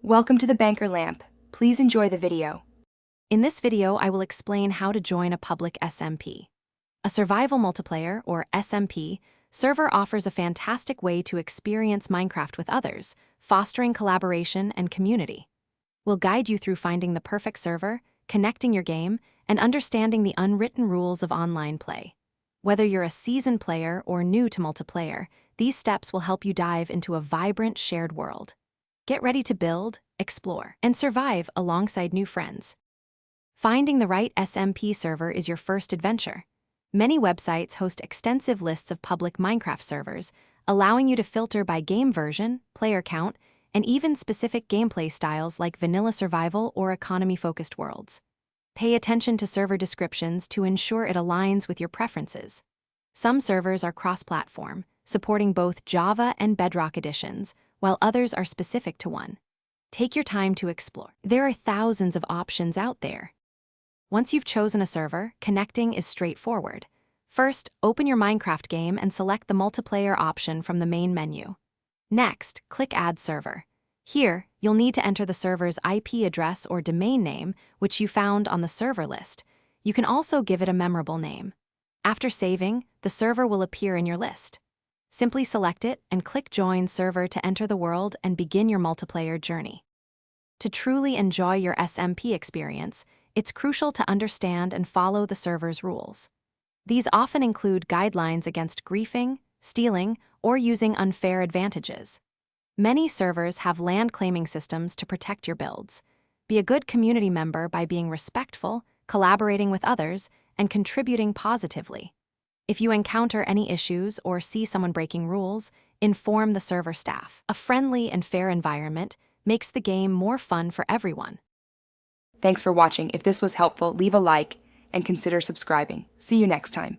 Welcome to the Banker Lamp. Please enjoy the video. In this video, I will explain how to join a public SMP. A survival multiplayer, or SMP, server offers a fantastic way to experience Minecraft with others, fostering collaboration and community. We'll guide you through finding the perfect server, connecting your game, and understanding the unwritten rules of online play. Whether you're a seasoned player or new to multiplayer, these steps will help you dive into a vibrant shared world. Get ready to build, explore, and survive alongside new friends. Finding the right SMP server is your first adventure. Many websites host extensive lists of public Minecraft servers, allowing you to filter by game version, player count, and even specific gameplay styles like vanilla survival or economy-focused worlds. Pay attention to server descriptions to ensure it aligns with your preferences. Some servers are cross-platform, supporting both Java and Bedrock editions, while others are specific to one. Take your time to explore. There are thousands of options out there. Once you've chosen a server, connecting is straightforward. First, open your Minecraft game and select the multiplayer option from the main menu. Next, click Add Server. Here, you'll need to enter the server's IP address or domain name, which you found on the server list. You can also give it a memorable name. After saving, the server will appear in your list. Simply select it and click Join Server to enter the world and begin your multiplayer journey. To truly enjoy your SMP experience, it's crucial to understand and follow the server's rules. These often include guidelines against griefing, stealing, or using unfair advantages. Many servers have land claiming systems to protect your builds. Be a good community member by being respectful, collaborating with others, and contributing positively. If you encounter any issues or see someone breaking rules, inform the server staff. A friendly and fair environment makes the game more fun for everyone. Thanks for watching. If this was helpful, leave a like and consider subscribing. See you next time.